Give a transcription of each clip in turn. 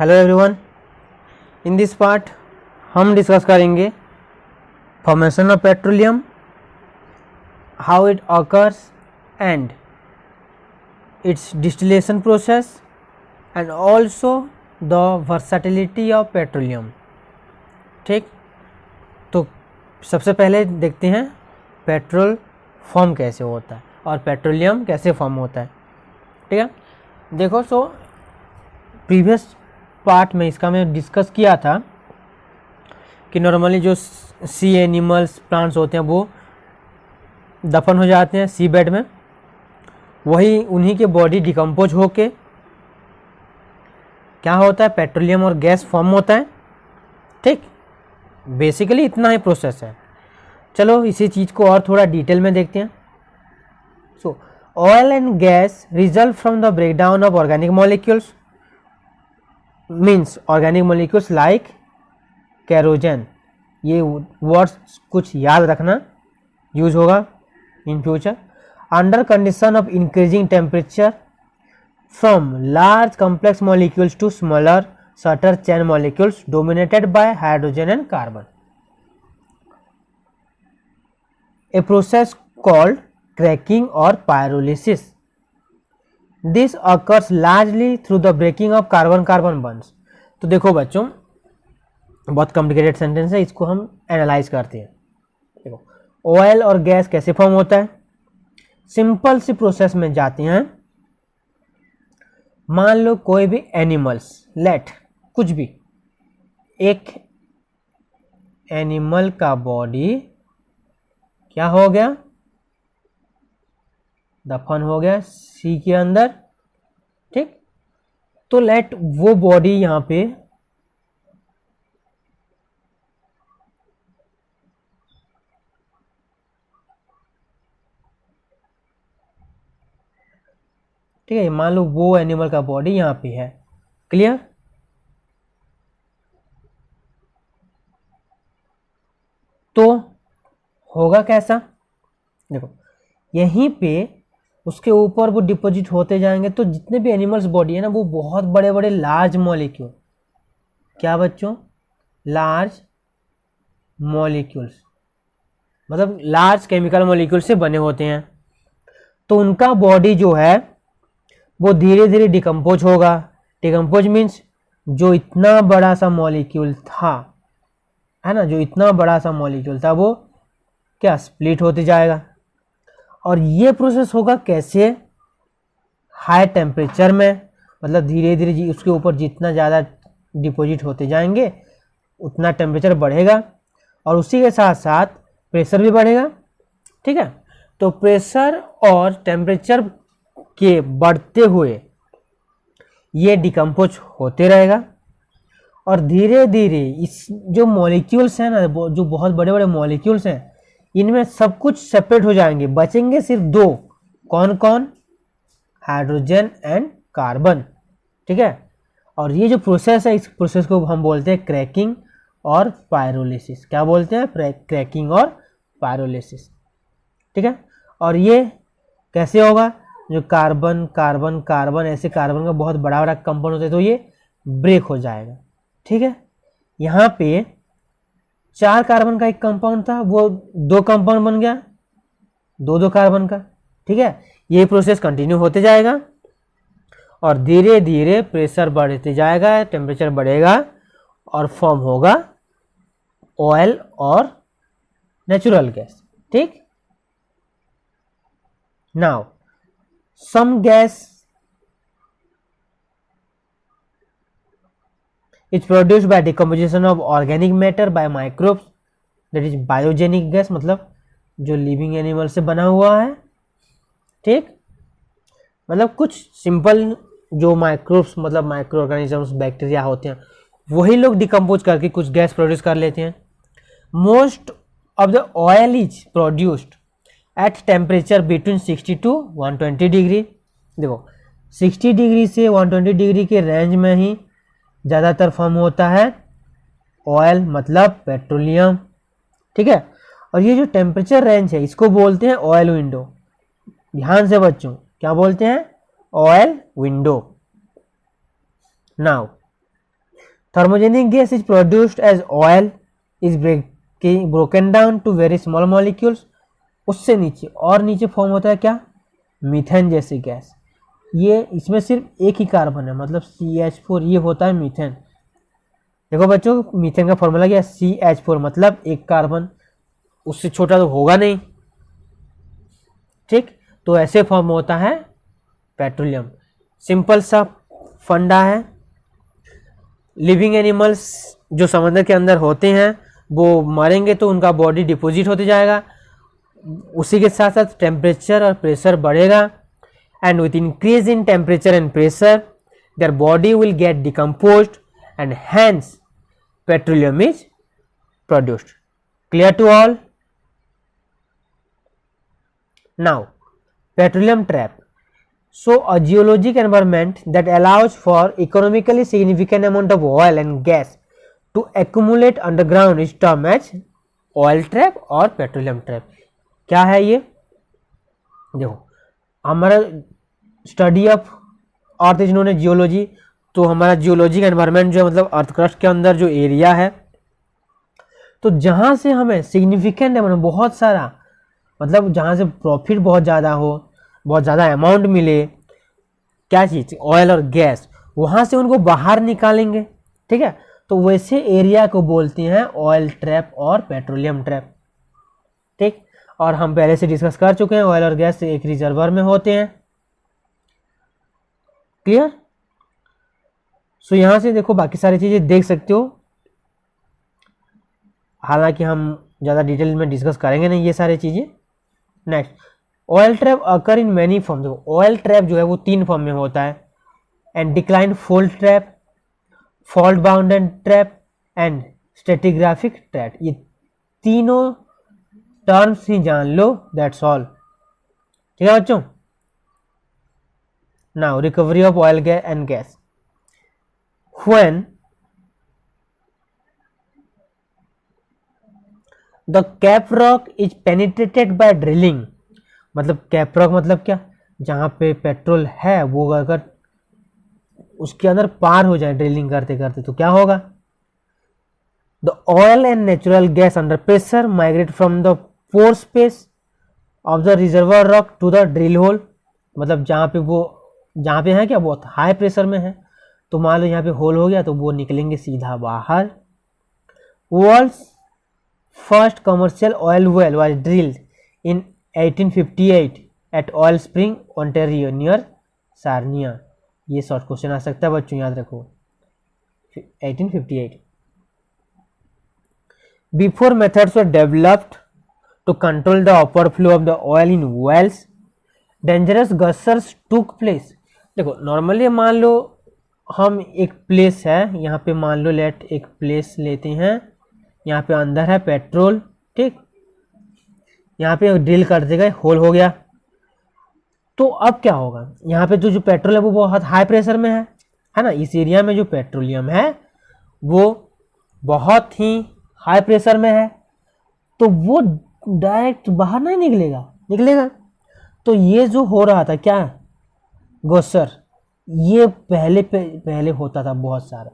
Hello everyone, in this part हम discuss करेंगे formation of petroleum, how it occurs and it's distillation process and also the versatility of petroleum. ठीक, तो सबसे पहले देखते हैं पेट्रोल फॉर्म कैसे होता है और पेट्रोलियम कैसे फॉर्म होता है। ठीक है, देखो सो प्रीवियस पार्ट में इसका मैं डिस्कस किया था कि नॉर्मली जो सी एनिमल्स प्लांट्स होते हैं वो दफन हो जाते हैं सी बेड में, वही उन्हीं के बॉडी डिकम्पोज होके क्या होता है, पेट्रोलियम और गैस फॉर्म होता है। ठीक, बेसिकली इतना ही प्रोसेस है। चलो इसी चीज़ को और थोड़ा डिटेल में देखते हैं। So oil and gas result from the breakdown of organic molecules, means organic molecules like kerogen. ये वर्ड्स कुछ याद रखना, यूज होगा in future. Under condition of increasing temperature from large complex molecules to smaller shorter chain molecules dominated by hydrogen and carbon, a process called cracking और pyrolysis. This occurs largely through the breaking of carbon carbon bonds. तो देखो बच्चों, बहुत complicated sentence है, इसको हम analyse करते हैं। देखो ऑयल और गैस कैसे फॉर्म होता है, सिंपल सी प्रोसेस में जाते हैं। मान लो कोई भी एनिमल्स, लेट कुछ भी एक एनिमल का बॉडी क्या हो गया, दफन हो गया सी के अंदर। ठीक, तो लेट वो बॉडी यहां पे ठीक है, मान लो वो एनिमल का बॉडी यहां पे है। क्लियर? तो होगा कैसा, देखो यहीं पे उसके ऊपर वो डिपॉजिट होते जाएंगे, तो जितने भी एनिमल्स बॉडी है ना, वो बहुत बड़े बड़े लार्ज मॉलिक्यूल, क्या बच्चों, लार्ज मॉलिक्यूल्स, मतलब लार्ज केमिकल मॉलिक्यूल से बने होते हैं। तो उनका बॉडी जो है वो धीरे धीरे डिकम्पोज होगा। डिकम्पोज मीन्स जो इतना बड़ा सा मॉलिक्यूल था, है ना, जो इतना बड़ा सा मॉलिक्यूल था वो क्या स्प्लिट होते जाएगा। और ये प्रोसेस होगा कैसे, हाई टेम्परेचर में, मतलब धीरे धीरे उसके ऊपर जितना ज़्यादा डिपॉजिट होते जाएंगे उतना टेम्परेचर बढ़ेगा और उसी के साथ साथ प्रेशर भी बढ़ेगा। ठीक है, तो प्रेशर और टेम्परेचर के बढ़ते हुए ये डिकम्पोज होते रहेगा और धीरे धीरे इस जो मॉलिक्यूल्स हैं ना, जो बहुत बड़े बड़े मॉलिक्यूल्स हैं, इनमें सब कुछ सेपरेट हो जाएंगे, बचेंगे सिर्फ दो। कौन कौन? Hydrogen and carbon. ठीक है, और ये जो प्रोसेस है, इस प्रोसेस को हम बोलते हैं क्रैकिंग और पायरोलिसिस। क्या बोलते हैं? क्रैकिंग और पायरोलिसिस। ठीक है, और ये कैसे होगा, जो कार्बन कार्बन कार्बन ऐसे कार्बन का बहुत बड़ा बड़ा कंपाउंड होता है, तो ये ब्रेक हो जाएगा। ठीक है, यहाँ पे 4 कार्बन का एक कंपाउंड था, वो 2 कंपाउंड बन गया, 2 कार्बन का। ठीक है, ये प्रोसेस कंटिन्यू होते जाएगा और धीरे धीरे प्रेशर बढ़ते जाएगा, टेम्परेचर बढ़ेगा और फॉर्म होगा ऑयल और नेचुरल गैस। ठीक, now some gas is produced by decomposition of organic matter by microbes, that is biogenic gas, मतलब जो लिविंग एनिमल से बना हुआ है। ठीक, मतलब कुछ सिंपल जो माइक्रोब्स, मतलब माइक्रो ऑर्गेनिजम्स, बैक्टीरिया होते हैं, वही लोग डिकम्पोज करके कुछ गैस प्रोड्यूस कर लेते हैं। Most of the oil is produced at temperature between 60 to 120 degree. देखो 60 डिग्री से 120 डिग्री के रेंज में ही ज़्यादातर फॉर्म होता है ऑयल, मतलब पेट्रोलियम। ठीक है, और ये जो टेम्परेचर रेंज है इसको बोलते हैं ऑयल विंडो। ध्यान से बच्चों, क्या बोलते हैं? Oil window. Now Thermogenic gas is produced as oil is broken down to very small molecules. उससे नीचे और नीचे फॉर्म होता है क्या, मीथेन जैसी गैस। ये इसमें सिर्फ एक ही कार्बन है, मतलब CH4, ये होता है मीथेन। देखो बच्चों, मीथेन का फॉर्मूला क्या है, CH4, मतलब एक कार्बन, उससे छोटा तो होगा नहीं, ठीक। तो ऐसे फॉर्म होता है पेट्रोलियम। सिंपल सा फंडा है। लिविंग एनिमल्स जो समंदर के अंदर होते हैं वो मरेंगे तो उनका बॉडी डिपोजिट होते जाएगा, उसी के साथ साथ टेम्परेचर और प्रेशर बढ़ेगा, and with increase in temperature and pressure their body will get decomposed and hence petroleum is produced. Clear to all? Now petroleum trap. So a geologic environment that allows for economically significant amount of oil and gas to accumulate underground is termed as oil trap और petroleum trap। क्या है ये? देखो, हमारा study of earth is known as geology. तो हमारा geologic environment जो है, मतलब अर्थ क्रस्ट के अंदर जो एरिया है, तो जहाँ से हमें सिग्निफिकेंट है, मतलब बहुत सारा, मतलब जहाँ से प्रॉफिट बहुत ज़्यादा हो, बहुत ज़्यादा अमाउंट मिले, क्या चीज़, ऑयल और गैस, वहाँ से उनको बाहर निकालेंगे, ठीक है। तो वैसे एरिया को बोलते हैं ऑयल ट्रैप और पेट्रोलियम ट्रैप, ठीक। और हम पहले से डिस्कस कर चुके हैं, ऑयल और गैस एक रिजर्वर में होते हैं। क्लियर? सो यहाँ से देखो बाकी सारी चीज़ें देख सकते हो, हालांकि हम ज़्यादा डिटेल में डिस्कस करेंगे नहीं ये सारी चीज़ें। Next, oil trap occur in many form. देखो ऑयल ट्रैप जो है वो 3 फॉर्म में होता है, and decline fold trap, fault bounded trap and stratigraphic trap. ये तीनों टर्म्स ही जान लो, दैट्स ऑल, ठीक है बच्चों। Now recovery of oil and gas. When the cap rock is penetrated by drilling, मतलब कैप रॉक मतलब क्या, जहाँ पे पेट्रोल है वो अगर उसके अंदर पार हो जाए ड्रिलिंग करते करते तो क्या होगा, the oil and natural gas under pressure migrate from the pore space of the reservoir rock to the drill hole. मतलब जहाँ पे है क्या, बहुत हाई प्रेशर में है, तो मान लो यहाँ पे होल हो गया तो वो निकलेंगे सीधा बाहर। World's first commercial oil well was drilled in 1858 at oil spring Ontario near Sarnia. ये शॉर्ट क्वेश्चन आ सकता है बच्चों, याद रखो 1858। Before methods were developed to control the upper flow of the oil in wells, dangerous gushers took place. देखो normally मान लो हम एक प्लेस है, यहाँ पे मान लो एक प्लेस लेते हैं, यहाँ पे अंदर है पेट्रोल, ठीक, यहाँ पे ड्रिल कर देगा, होल हो गया, तो अब क्या होगा, यहाँ पे जो पेट्रोल है वो बहुत हाई प्रेशर में है ना। इस एरिया में जो पेट्रोलियम है वो बहुत ही हाई प्रेशर में है, तो वो डायरेक्ट बाहर नहीं निकलेगा। तो ये जो हो रहा था क्या, गोसर, ये पहले होता था बहुत सारा।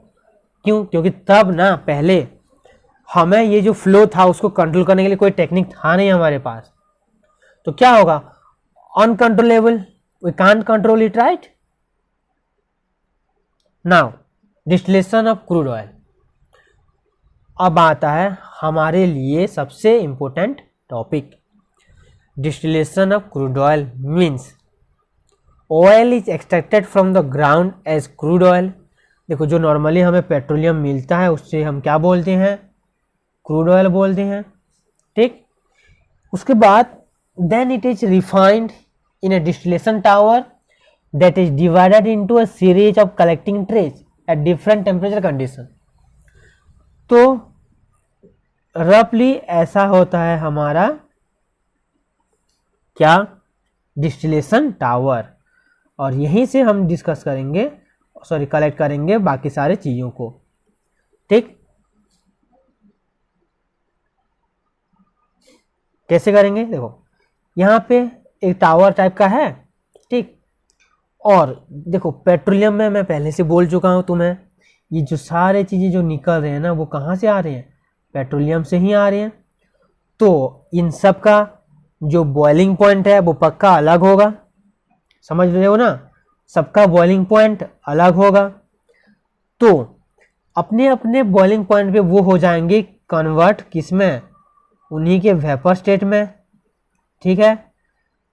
क्यों? क्योंकि तब ना पहले हमें ये जो फ्लो था उसको कंट्रोल करने के लिए कोई टेक्निक था नहीं हमारे पास, तो क्या होगा, uncontrollable, we can't control it, right. Now distillation of crude oil. अब आता है हमारे लिए सबसे important topic. Distillation of crude oil means oil is extracted from the ground as crude oil. देखो जो नॉर्मली हमें पेट्रोलियम मिलता है उससे हम क्या बोलते हैं, क्रूड ऑयल बोलते हैं, ठीक। उसके बाद then it is refined in a distillation tower that is divided into a series of collecting trays at different temperature condition। तो रफली ऐसा होता है हमारा क्या, डिस्टिलेशन टावर, और यहीं से हम डिस्कस करेंगे, कलेक्ट करेंगे बाकी सारे चीजों को, ठीक। कैसे करेंगे, देखो यहाँ पे एक टावर टाइप का है, ठीक। और देखो पेट्रोलियम में मैं पहले से बोल चुका हूँ तुम्हें ये जो सारे चीज़ें जो निकल रहे हैं ना वो कहाँ से आ रहे हैं, पेट्रोलियम से ही आ रहे हैं। तो इन सब का जो बॉइलिंग पॉइंट है वो पक्का अलग होगा, समझ रहे हो ना, सबका बॉइलिंग पॉइंट अलग होगा। तो अपने अपने बॉइलिंग पॉइंट पे वो हो जाएंगे कन्वर्ट किसमें, उन्हीं के वेपर स्टेट में, ठीक है।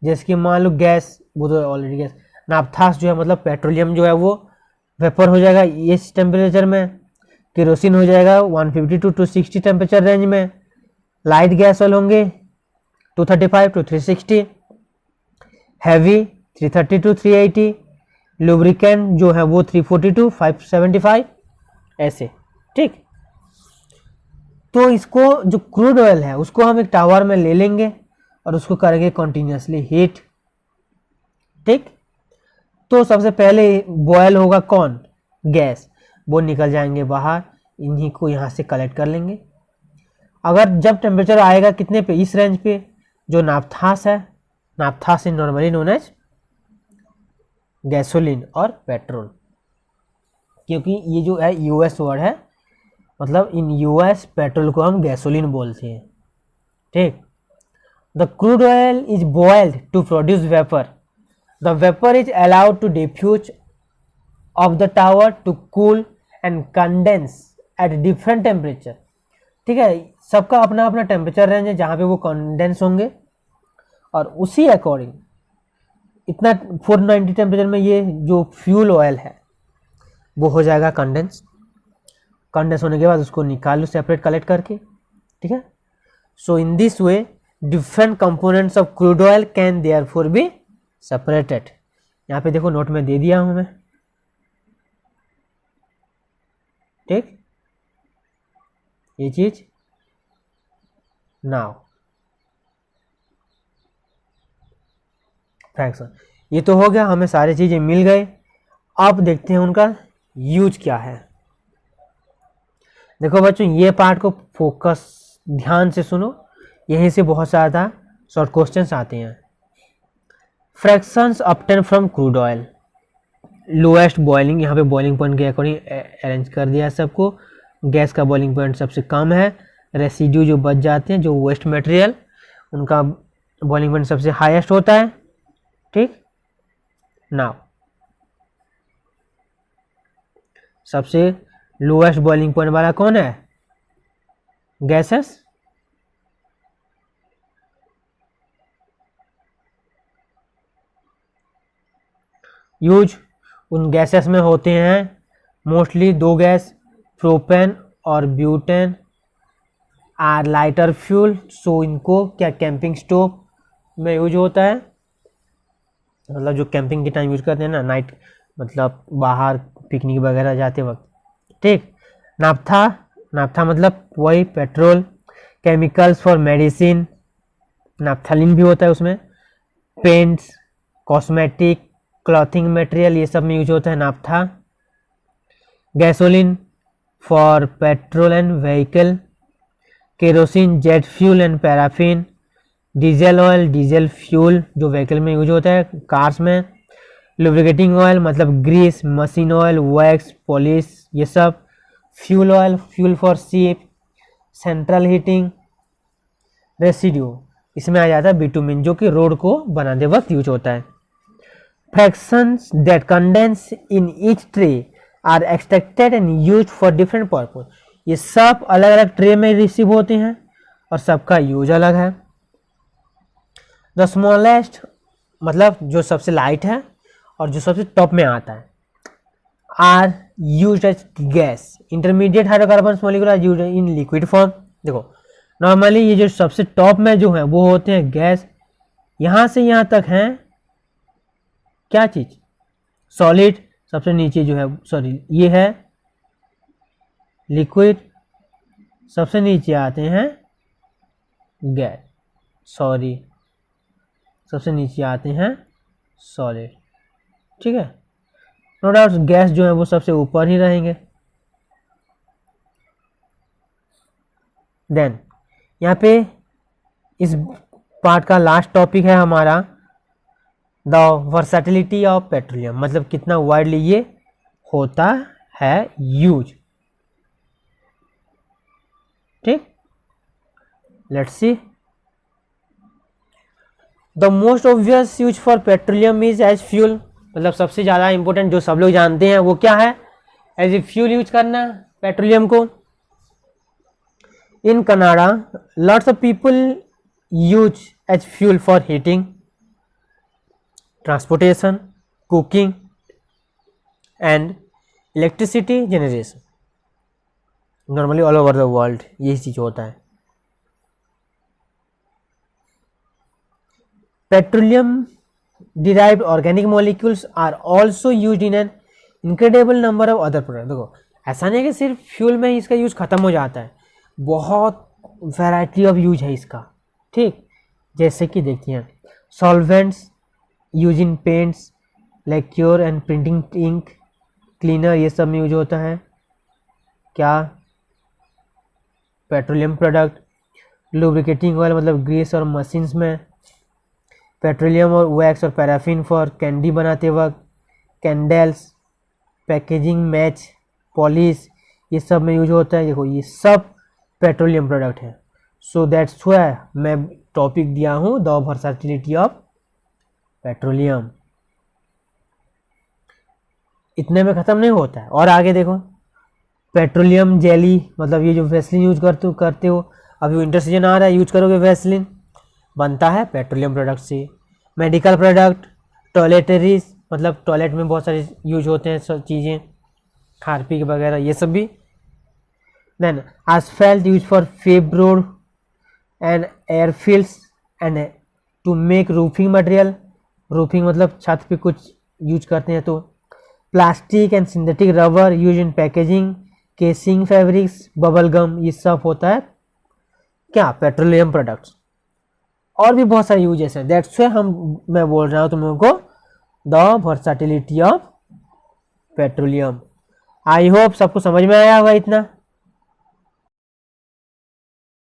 जैसे कि मान लो गैस, वो तो ऑलरेडी गैस, नाफ्थास जो है मतलब पेट्रोलियम जो है वो वेपर हो जाएगा इस टेम्परेचर में, केरोसिन हो जाएगा 150 टू 260 टेम्परेचर रेंज में, लाइट गैस ऑयल होंगे 235 टू 360, हैवी 330 टू 380, लुब्रिकेंट जो है वो 340 टू 575, ऐसे, ठीक। तो इसको जो क्रूड ऑयल है उसको हम एक टावर में ले लेंगे और उसको करेंगे कंटिन्यूसली हीट, ठीक। तो सबसे पहले बॉयल होगा कौन, गैस, वो निकल जाएंगे बाहर, इन्हीं को यहाँ से कलेक्ट कर लेंगे। अगर जब टेम्परेचर आएगा कितने पे, इस रेंज पे, जो नाफ्थास है, naphthas is normally known as gasoline और पेट्रोल, क्योंकि ये जो है यूएस वर्ड है, मतलब इन यूएस पेट्रोल को हम गैसोलीन बोलते हैं, ठीक। The crude oil is boiled to produce vapour, the vapour is allowed to diffuse off the tower to cool and condense at different temperature, ठीक है। सबका अपना अपना टेम्परेचर रेंज है जहाँ पे वो कंडेंस होंगे, और उसी अकॉर्डिंग इतना 490 टेम्परेचर में ये जो फ्यूल ऑयल है वो हो जाएगा कंडेंस। कंडेंस होने के बाद उसको निकाल लो सेपरेट कलेक्ट करके, ठीक है। So in this way different components of crude oil can therefore be separated. यहाँ पे देखो नोट में दे दिया हूँ मैं, ठीक, ये चीज। नाउ फ्रैक्शन, ये तो हो गया, हमें सारी चीजें मिल गए। अब देखते हैं उनका यूज क्या है। देखो बच्चों ये पार्ट को फोकस ध्यान से सुनो, यहीं से बहुत ज़्यादा शॉर्ट क्वेश्चंस आते हैं। Fractions obtain from crude oil, lowest boiling, यहाँ पे बॉइलिंग पॉइंट के अकॉर्डिंग अरेंज कर दिया है सबको। गैस का बॉइलिंग पॉइंट सबसे कम है, रेसिड्यू जो बच जाते हैं, जो वेस्ट मटेरियल, उनका बॉइलिंग पॉइंट सबसे हाईएस्ट होता है, ठीक। नाउ सबसे लोएस्ट बॉइलिंग पॉइंट वाला कौन है, गैसेस। यूज उन गैसेस में होते हैं मोस्टली दो गैस, प्रोपेन और ब्यूटेन आर लाइटर फ्यूल। सो इनको क्या कैंपिंग स्टोव में यूज होता है, मतलब जो कैंपिंग के टाइम यूज करते हैं ना, नाइट मतलब बाहर पिकनिक वगैरह जाते वक्त, ठीक। नाफ्था, नाफ्था मतलब वही पेट्रोल। केमिकल्स फॉर मेडिसिन, नाफ्थालिन भी होता है उसमें। पेंट्स, कॉस्मेटिक, क्लॉथिंग मटेरियल, ये सब में यूज होता है naphtha. Gasoline for petrol and vehicle. Kerosene, jet fuel and paraffin. Diesel oil, diesel fuel जो व्हीकल में यूज होता है, कार्स में। लुब्रिकेटिंग ऑयल मतलब grease, machine oil, wax, polish, ये सब। Fuel oil, fuel for ship. Central heating. Residue, इसमें आ जाता है बिटुमिन जो कि रोड को बनाते वक्त यूज होता है। Fractions that condense in each tray are extracted and used for different purpose, ये सब अलग अलग ट्रे में रिसीव होते हैं और सबका यूज अलग है। द स्मॉलेस्ट मतलब जो सबसे लाइट है और जो सबसे टॉप में आता है, are use as gas. Intermediate hydrocarbon molecule are use in liquid form. देखो नॉर्मली ये जो सबसे टॉप में जो है वो होते हैं गैस, यहाँ से यहाँ तक हैं क्या चीज, सॉलिड। सबसे नीचे जो है सॉरी ये है लिक्विड, सबसे नीचे आते हैं गैस, सॉरी सबसे नीचे आते हैं सॉलिड, ठीक है। नो डाउट गैस जो है वो सबसे ऊपर ही रहेंगे। देन यहाँ पे इस पार्ट का लास्ट टॉपिक है हमारा द वर्सेटिलिटी ऑफ पेट्रोलियम, मतलब कितना वाइडली ये होता है यूज। ठीक, let's see. The most obvious use for petroleum is as fuel, मतलब सबसे ज़्यादा इंपॉर्टेंट जो सब लोग जानते हैं वो क्या है, एज ए फ्यूल यूज करना पेट्रोलियम को। In Canada lots of people use as fuel for heating, transportation, cooking and electricity generation. Normally all over the world यही चीज होता है। Petroleum derived organic molecules are also used in an incredible number of other products। देखो ऐसा नहीं है कि सिर्फ फ्यूल में ही इसका यूज खत्म हो जाता है, बहुत वैरायटी ऑफ यूज है इसका। ठीक, जैसे कि देखिए solvents use in paints, lacquer and printing ink, cleaner, ये सब में यूज होता है क्या, पेट्रोलियम प्रोडक्ट। लुब्रिकेटिंग ऑयल मतलब ग्रीस और मशीन्स में, पेट्रोलियम और वैक्स और पैराफिन फॉर कैंडी बनाते वक्त, कैंडल्स, पैकेजिंग, मैच, पॉलिश, ये सब में यूज होता है। देखो ये सब पेट्रोलियम प्रोडक्ट है। सो दैट्स व्हाई मैं टॉपिक दिया हूँ द वर्सैटिलिटी ऑफ पेट्रोलियम। इतने में ख़त्म नहीं होता है, और आगे देखो पेट्रोलियम जेली, मतलब ये जो वैसलिन यूज करते हो, अभी विंटर सीजन आ रहा है, यूज करोगे वैसलिन, बनता है पेट्रोलियम प्रोडक्ट से। मेडिकल प्रोडक्ट, टॉयलेटरीज, मतलब टॉयलेट में बहुत सारे यूज होते हैं सब चीज़ें, हार्पिक वगैरह ये सब भी। Then asphalt use for paved road and airfields and to make roofing material, roofing मतलब छत पे कुछ यूज करते हैं तो। Plastic and synthetic rubber use in packaging, casing fabrics, bubble gum, ये सब होता है क्या, पेट्रोलियम प्रोडक्ट्स। और भी बहुत सारे यूजेस हैं, दैट्स व्हाई मैं बोल रहा हूँ तुम लोगों को the versatility of petroleum. I hope सबको समझ में आया होगा इतना।